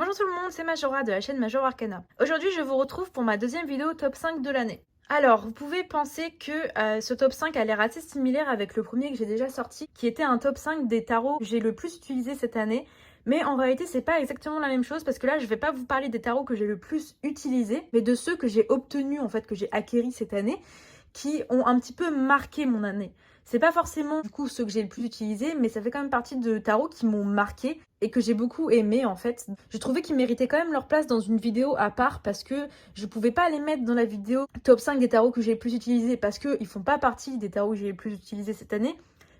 Bonjour tout le monde, c'est Majora de la chaîne Major Arcana. Aujourd'hui, je vous retrouve pour ma deuxième vidéo top 5 de l'année. Alors, vous pouvez penser que ce top 5 a l'air assez similaire avec le premier que j'ai déjà sorti, qui était un top 5 des tarots que j'ai le plus utilisé cette année. Mais en réalité, c'est pas exactement la même chose parce que là, je vais pas vous parler des tarots que j'ai le plus utilisés, mais de ceux que j'ai obtenus, en fait, que j'ai acquéris cette année, qui ont un petit peu marqué mon année. C'est pas forcément du coup ceux que j'ai le plus utilisé, mais ça fait quand même partie de tarots qui m'ont marqué et que j'ai beaucoup aimé en fait. Je trouvais qu'ils méritaient quand même leur place dans une vidéo à part parce que je pouvais pas les mettre dans la vidéo top 5 des tarots que j'ai le plus utilisés parce qu'ils font pas partie des tarots que j'ai le plus utilisés cette année.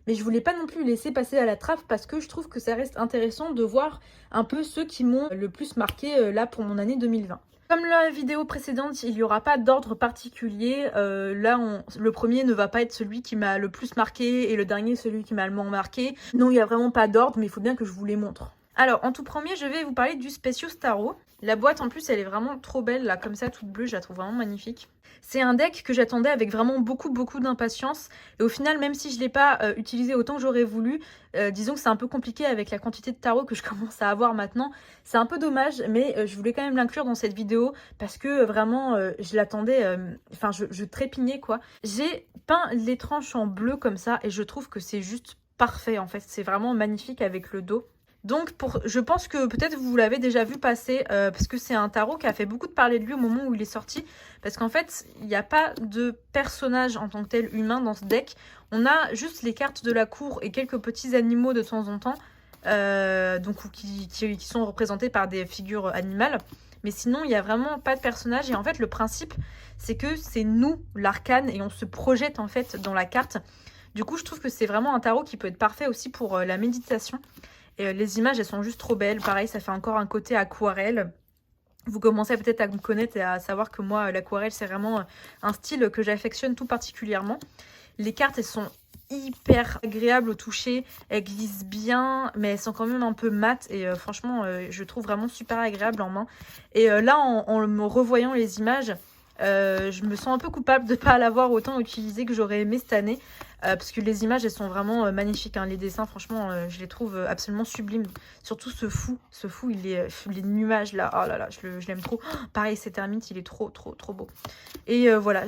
Mais je voulais pas non plus les laisser passer à la trappe parce que je trouve que ça reste intéressant de voir un peu ceux qui m'ont le plus marqué là pour mon année 2020. Comme la vidéo précédente, il n'y aura pas d'ordre particulier. Le premier ne va pas être celui qui m'a le plus marqué et le dernier celui qui m'a le moins marqué. Non, il n'y a vraiment pas d'ordre, mais il faut bien que je vous les montre. Alors, en tout premier, je vais vous parler du Specious Tarot. La boîte, en plus, elle est vraiment trop belle, là, comme ça, toute bleue, je la trouve vraiment magnifique. C'est un deck que j'attendais avec vraiment beaucoup d'impatience. Et au final, même si je ne l'ai pas utilisé autant que j'aurais voulu, disons que c'est un peu compliqué avec la quantité de tarot que je commence à avoir maintenant. C'est un peu dommage, mais je voulais quand même l'inclure dans cette vidéo parce que vraiment, je l'attendais, enfin, je trépignais, quoi. J'ai peint les tranches en bleu comme ça et je trouve que c'est juste parfait, en fait. C'est vraiment magnifique avec le dos. Donc, je pense que peut-être vous l'avez déjà vu passer, parce que c'est un tarot qui a fait beaucoup de parler de lui au moment où il est sorti. Parce qu'en fait, il n'y a pas de personnage en tant que tel humain dans ce deck. On a juste les cartes de la cour et quelques petits animaux de temps en temps, qui sont représentés par des figures animales. Mais sinon, il n'y a vraiment pas de personnage. Et en fait, le principe, c'est que c'est nous, l'arcane, et on se projette en fait dans la carte. Du coup, je trouve que c'est vraiment un tarot qui peut être parfait aussi pour la méditation. Et les images, elles sont juste trop belles. Pareil, ça fait encore un côté aquarelle. Vous commencez peut-être à me connaître et à savoir que moi, l'aquarelle, c'est vraiment un style que j'affectionne tout particulièrement. Les cartes, elles sont hyper agréables au toucher. Elles glissent bien, mais elles sont quand même un peu mates. Et franchement, je trouve vraiment super agréable en main. Et là, en me revoyant les images, je me sens un peu coupable de ne pas l'avoir autant utilisé que j'aurais aimé cette année. Parce que les images, elles sont vraiment magnifiques. Hein. Les dessins, franchement, je les trouve absolument sublimes. Surtout ce fou, les nuages là, oh là là, je l'aime trop. Oh, pareil, cet ermite, il est trop beau. Et voilà,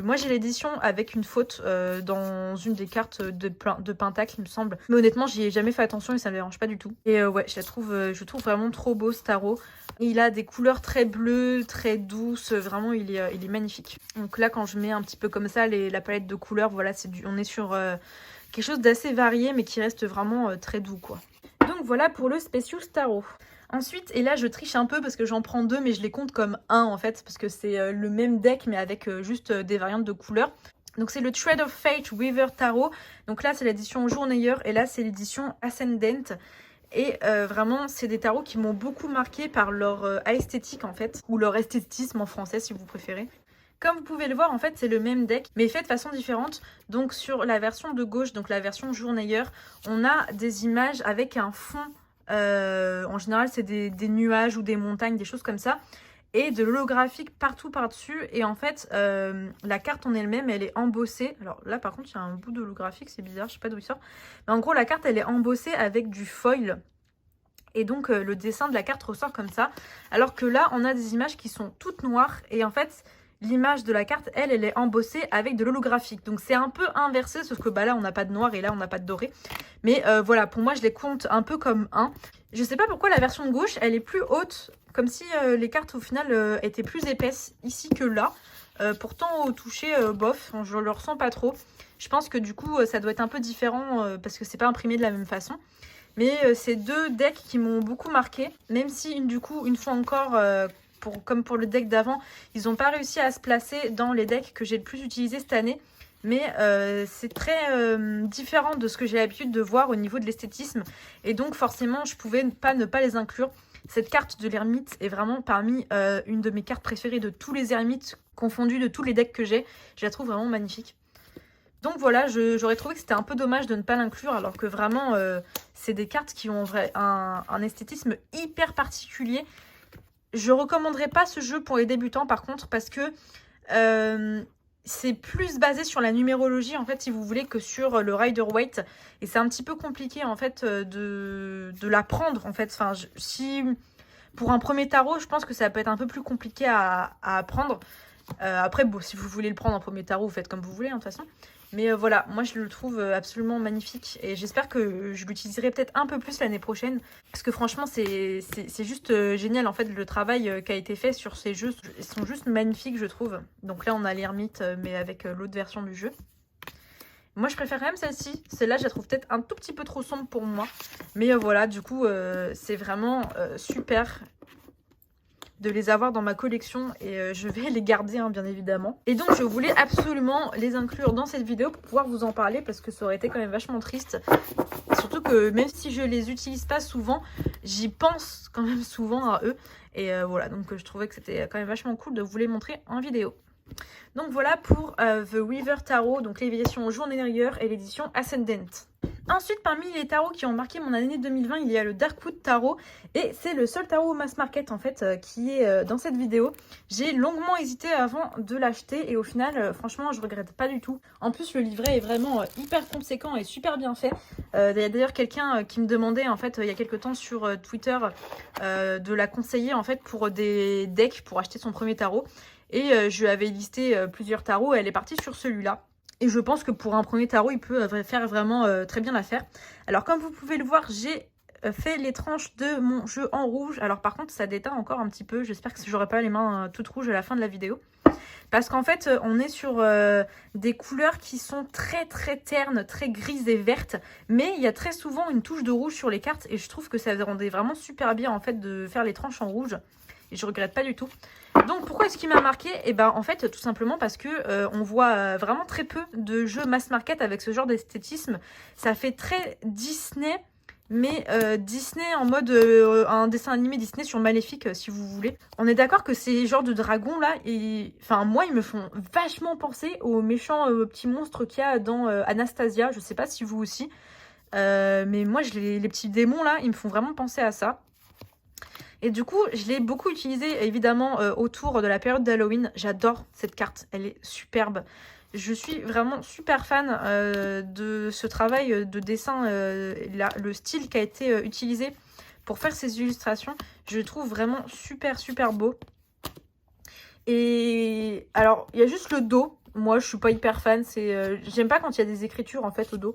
moi j'ai l'édition avec une faute dans une des cartes de Pentacle, il me semble. Mais honnêtement, j'y ai jamais fait attention et ça me dérange pas du tout. Et ouais, je trouve vraiment trop beau ce tarot. Il a des couleurs très bleues, très douces, vraiment il est magnifique. Donc là, quand je mets un petit peu comme ça la palette de couleurs, voilà, on est sur quelque chose d'assez varié, mais qui reste vraiment très doux, quoi. Donc voilà pour le Specious Tarot. Ensuite, et là je triche un peu parce que j'en prends deux, mais je les compte comme un en fait, parce que c'est le même deck, mais avec juste des variantes de couleurs. Donc c'est le Thread of Fate Weaver Tarot. Donc là c'est l'édition Journeyeur, et là c'est l'édition Ascendant. Et vraiment, c'est des tarots qui m'ont beaucoup marqué par leur esthétique en fait, ou leur esthétisme en français si vous préférez. Comme vous pouvez le voir, en fait, c'est le même deck, mais fait de façon différente. Donc sur la version de gauche, donc la version journeyeur, on a des images avec un fond. En général, c'est des nuages ou des montagnes, des choses comme ça. Et de l'holographique partout par-dessus. Et en fait, la carte en elle-même, elle est embossée. Alors là, par contre, il y a un bout d'holographique, c'est bizarre, je sais pas d'où il sort. Mais en gros, la carte, elle est embossée avec du foil. Et donc, le dessin de la carte ressort comme ça. Alors que là, on a des images qui sont toutes noires. Et en fait, l'image de la carte, elle est embossée avec de l'holographique. Donc, c'est un peu inversé, sauf que bah, là, on n'a pas de noir et là, on n'a pas de doré. Mais voilà, pour moi, je les compte un peu comme un. Je sais pas pourquoi la version de gauche, elle est plus haute. Comme si les cartes, au final, étaient plus épaisses ici que là. Pourtant, au toucher, bof, je le ressens pas trop. Je pense que du coup, ça doit être un peu différent parce que c'est pas imprimé de la même façon. Mais c'est deux decks qui m'ont beaucoup marqué. Même si, du coup, une fois encore, comme pour le deck d'avant, ils n'ont pas réussi à se placer dans les decks que j'ai le plus utilisés cette année. Mais c'est très différent de ce que j'ai l'habitude de voir au niveau de l'esthétisme. Et donc, forcément, je pouvais pas ne pas les inclure. Cette carte de l'ermite est vraiment parmi une de mes cartes préférées de tous les ermites confondus, de tous les decks que j'ai. Je la trouve vraiment magnifique. Donc voilà, j'aurais trouvé que c'était un peu dommage de ne pas l'inclure, alors que vraiment, c'est des cartes qui ont un esthétisme hyper particulier. Je recommanderais pas ce jeu pour les débutants, par contre, parce que c'est plus basé sur la numérologie, en fait, si vous voulez, que sur le Rider-Waite. Et c'est un petit peu compliqué, en fait, de l'apprendre, en fait. Enfin, Pour un premier tarot, je pense que ça peut être un peu plus compliqué à apprendre. Après, bon, si vous voulez le prendre en premier tarot, vous faites comme vous voulez, hein, de toute façon. Mais voilà, moi je le trouve absolument magnifique et j'espère que je l'utiliserai peut-être un peu plus l'année prochaine parce que franchement c'est juste génial en fait le travail qui a été fait sur ces jeux, ils sont juste magnifiques je trouve. Donc là on a l'ermite mais avec l'autre version du jeu. Moi je préfère quand même celle-ci, celle-là je la trouve peut-être un tout petit peu trop sombre pour moi. Mais voilà du coup c'est vraiment super de les avoir dans ma collection et je vais les garder hein, bien évidemment. Et donc je voulais absolument les inclure dans cette vidéo pour pouvoir vous en parler parce que ça aurait été quand même vachement triste. Surtout que même si je les utilise pas souvent, j'y pense quand même souvent à eux. Et voilà, donc je trouvais que c'était quand même vachement cool de vous les montrer en vidéo. Donc voilà pour The Weaver Tarot, donc l'édition journalière et l'édition Ascendant. Ensuite, parmi les tarots qui ont marqué mon année 2020, il y a le Darkwood Tarot. Et c'est le seul tarot mass market en fait qui est dans cette vidéo. J'ai longuement hésité avant de l'acheter et au final, franchement, je regrette pas du tout. En plus, le livret est vraiment hyper conséquent et super bien fait. Il y a d'ailleurs quelqu'un qui me demandait en fait il y a quelques temps sur Twitter de la conseiller en fait pour des decks pour acheter son premier tarot. Et je lui avais listé plusieurs tarots et elle est partie sur celui-là. Et je pense que pour un premier tarot, il peut faire vraiment très bien l'affaire. Alors comme vous pouvez le voir, j'ai fait les tranches de mon jeu en rouge. Alors par contre, ça déteint encore un petit peu. J'espère que j'aurai pas les mains toutes rouges à la fin de la vidéo. Parce qu'en fait, on est sur des couleurs qui sont très très ternes, très grises et vertes. Mais il y a très souvent une touche de rouge sur les cartes. Et je trouve que ça rendait vraiment super bien en fait de faire les tranches en rouge. Et je regrette pas du tout. Donc pourquoi est-ce qu'il m'a marqué? Et ben en fait tout simplement parce que on voit vraiment très peu de jeux mass market avec ce genre d'esthétisme. Ça fait très Disney, mais Disney en mode un dessin animé Disney sur Maléfique si vous voulez. On est d'accord que ces genres de dragons là, enfin moi ils me font vachement penser aux méchants petits monstres qu'il y a dans Anastasia. Je sais pas si vous aussi. Mais moi les petits démons là, ils me font vraiment penser à ça. Et du coup, je l'ai beaucoup utilisé évidemment autour de la période d'Halloween. J'adore cette carte, elle est superbe. Je suis vraiment super fan de ce travail de dessin, le style qui a été utilisé pour faire ces illustrations. Je le trouve vraiment super super beau. Et alors, il y a juste le dos. Moi, je suis pas hyper fan. J'aime pas quand il y a des écritures en fait au dos.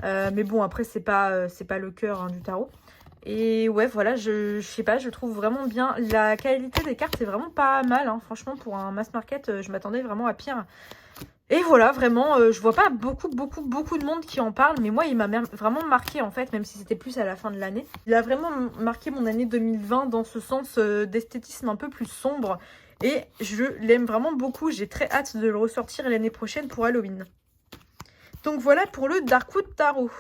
Mais bon, après, c'est pas le cœur hein, du tarot. Et ouais, voilà, je sais pas, je trouve vraiment bien. La qualité des cartes est vraiment pas mal, hein. Franchement, pour un mass market, je m'attendais vraiment à pire. Et voilà, vraiment, je vois pas beaucoup de monde qui en parle, mais moi, il m'a vraiment marqué, en fait, même si c'était plus à la fin de l'année. Il a vraiment marqué mon année 2020 dans ce sens d'esthétisme un peu plus sombre. Et je l'aime vraiment beaucoup, j'ai très hâte de le ressortir l'année prochaine pour Halloween. Donc voilà pour le Darkwood Tarot.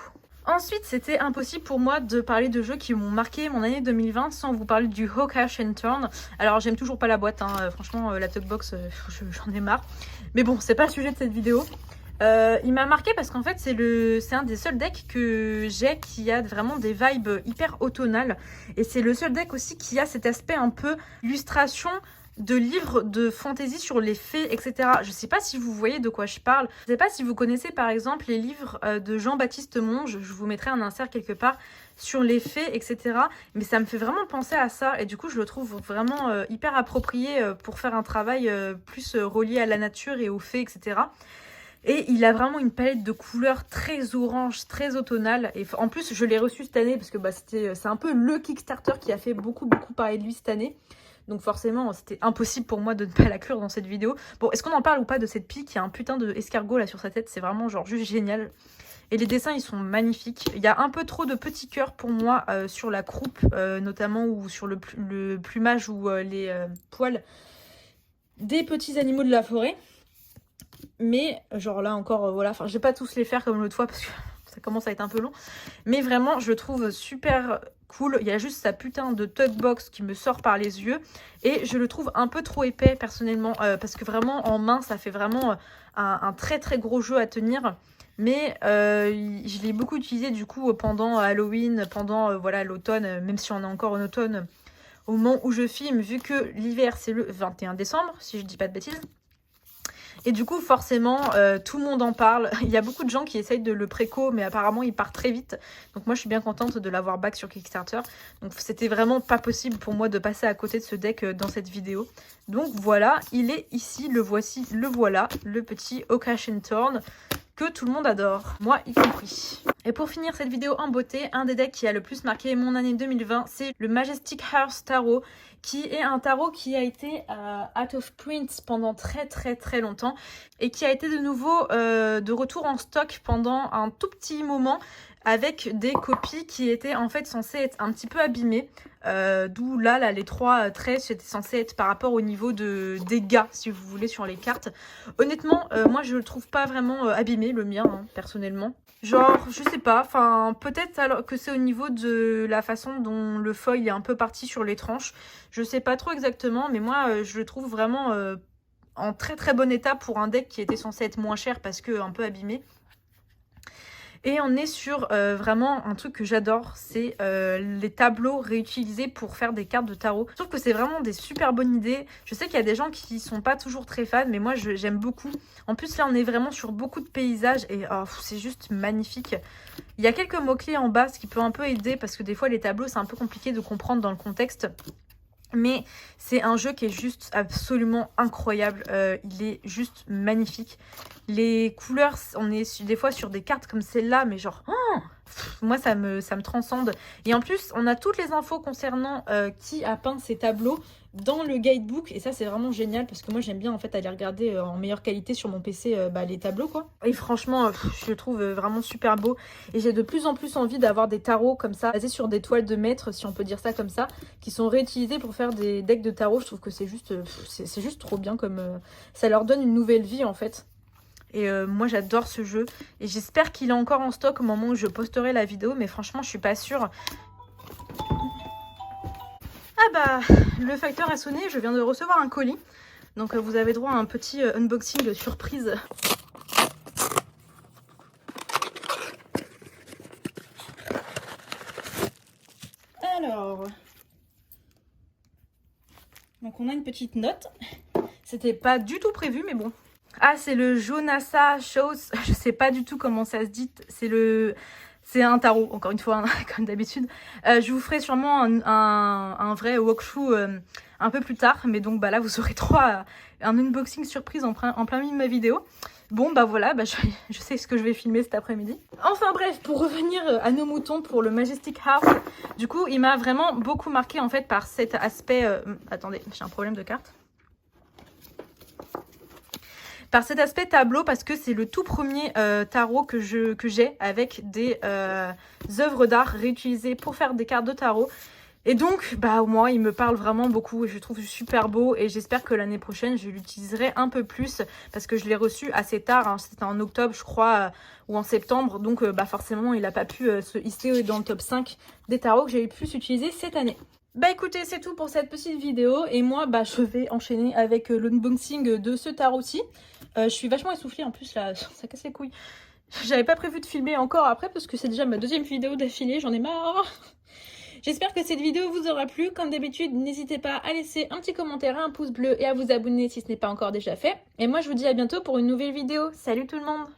Ensuite, c'était impossible pour moi de parler de jeux qui m'ont marqué mon année 2020 sans vous parler du Hawkash and Turn. Alors, j'aime toujours pas la boîte, hein. Franchement, la Talkbox, j'en ai marre. Mais bon, c'est pas le sujet de cette vidéo. Il m'a marqué parce qu'en fait, c'est un des seuls decks que j'ai qui a vraiment des vibes hyper automnales. Et c'est le seul deck aussi qui a cet aspect un peu illustration de livres de fantasy sur les fées, etc. Je sais pas si vous voyez de quoi je parle. Je sais pas si vous connaissez par exemple les livres de Jean-Baptiste Monge. Je vous mettrai un insert quelque part sur les fées, etc. Mais ça me fait vraiment penser à ça. Et du coup, je le trouve vraiment hyper approprié pour faire un travail plus relié à la nature et aux fées, etc. Et il a vraiment une palette de couleurs très orange, très automnale. Et en plus, je l'ai reçu cette année parce que bah, c'est un peu le Kickstarter qui a fait beaucoup parler de lui cette année. Donc forcément, c'était impossible pour moi de ne pas l'inclure dans cette vidéo. Bon, est-ce qu'on en parle ou pas de cette pique? Il y a un putain de escargot là sur sa tête. C'est vraiment genre juste génial. Et les dessins, ils sont magnifiques. Il y a un peu trop de petits cœurs pour moi sur la croupe, notamment, ou sur le plumage ou les poils des petits animaux de la forêt. Mais genre là encore, voilà. Enfin, je vais pas tous les faire comme l'autre fois parce que ça commence à être un peu long. Mais vraiment, je le trouve super cool. Il y a juste sa putain de tote box qui me sort par les yeux. Et je le trouve un peu trop épais personnellement. Parce que vraiment, en main, ça fait vraiment un très très gros jeu à tenir. Mais je l'ai beaucoup utilisé du coup pendant Halloween, pendant voilà l'automne, même si on est encore en automne au moment où je filme, vu que l'hiver c'est le 21 décembre, si je dis pas de bêtises. Et du coup, forcément, tout le monde en parle. Il y a beaucoup de gens qui essayent de le préco, mais apparemment, il part très vite. Donc moi, je suis bien contente de l'avoir back sur Kickstarter. Donc c'était vraiment pas possible pour moi de passer à côté de ce deck dans cette vidéo. Donc voilà, il est ici, le voici, le voilà, le petit Occasion Torn que tout le monde adore, moi y compris. Et pour finir cette vidéo en beauté, un des decks qui a le plus marqué mon année 2020, c'est le Majestic Hearth Tarot, qui est un tarot qui a été out of print pendant très longtemps et qui a été de nouveau de retour en stock pendant un tout petit moment avec des copies qui étaient en fait censées être un petit peu abîmées. D'où là, les 3 traits c'était censé être par rapport au niveau de dégâts, si vous voulez, sur les cartes. Honnêtement, moi je le trouve pas vraiment abîmé, le mien, hein, personnellement. Genre, je sais pas, enfin, peut-être alors que c'est au niveau de la façon dont le foil est un peu parti sur les tranches. Je sais pas trop exactement, mais moi, je le trouve vraiment en très bon état pour un deck qui était censé être moins cher parce que un peu abîmé. Et on est sur vraiment un truc que j'adore, c'est les tableaux réutilisés pour faire des cartes de tarot. Je trouve que c'est vraiment des super bonnes idées. Je sais qu'il y a des gens qui sont pas toujours très fans, mais moi j'aime beaucoup. En plus là on est vraiment sur beaucoup de paysages et oh, c'est juste magnifique. Il y a quelques mots-clés en bas, ce qui peut un peu aider parce que des fois les tableaux c'est un peu compliqué de comprendre dans le contexte. Mais c'est un jeu qui est juste absolument incroyable, il est juste magnifique. Les couleurs, on est des fois sur des cartes comme celle-là, mais genre, oh, moi ça me transcende. Et en plus, on a toutes les infos concernant qui a peint ces tableaux dans le guidebook. Et ça c'est vraiment génial parce que moi j'aime bien en fait aller regarder en meilleure qualité sur mon PC les tableaux quoi. Et franchement, je le trouve vraiment super beau. Et j'ai de plus en plus envie d'avoir des tarots comme ça, basés sur des toiles de maître, si on peut dire ça comme ça, qui sont réutilisés pour faire des decks de tarot. Je trouve que c'est juste trop bien, comme ça leur donne une nouvelle vie en fait. Et moi j'adore ce jeu et j'espère qu'il est encore en stock au moment où je posterai la vidéo, mais franchement je suis pas sûre. Ah bah, le facteur a sonné, je viens de recevoir un colis. Donc vous avez droit à un petit unboxing surprise. Alors, donc on a une petite note. C'était pas du tout prévu, mais bon. Ah, c'est le Jonasa Shows. Je sais pas du tout comment ça se dit. C'est un tarot, encore une fois, hein, comme d'habitude. Je vous ferai sûrement un vrai walkthrough un peu plus tard. Mais donc bah là, vous aurez droit à un unboxing surprise en plein milieu de ma vidéo. Bon, bah voilà, je sais ce que je vais filmer cet après-midi. Enfin bref, pour revenir à nos moutons pour le Majestic Hearth, du coup, il m'a vraiment beaucoup marqué en fait par cet aspect... attendez, j'ai un problème de carte. Par cet aspect tableau, parce que c'est le tout premier tarot que j'ai avec des œuvres d'art réutilisées pour faire des cartes de tarot. Et donc, bah moi, il me parle vraiment beaucoup et je le trouve super beau. Et j'espère que l'année prochaine, je l'utiliserai un peu plus parce que je l'ai reçu assez tard. Hein, c'était en octobre, je crois, ou en septembre. Donc, bah forcément, il n'a pas pu se hisser dans le top 5 des tarots que j'ai eu plus utilisés cette année. Bah écoutez, c'est tout pour cette petite vidéo. Et moi, bah je vais enchaîner avec l'unboxing de ce tarot-ci. Je suis vachement essoufflée en plus, là, ça casse les couilles. J'avais pas prévu de filmer encore après parce que c'est déjà ma deuxième vidéo d'affilée, j'en ai marre. J'espère que cette vidéo vous aura plu. Comme d'habitude, n'hésitez pas à laisser un petit commentaire, un pouce bleu et à vous abonner si ce n'est pas encore déjà fait. Et moi, je vous dis à bientôt pour une nouvelle vidéo. Salut tout le monde!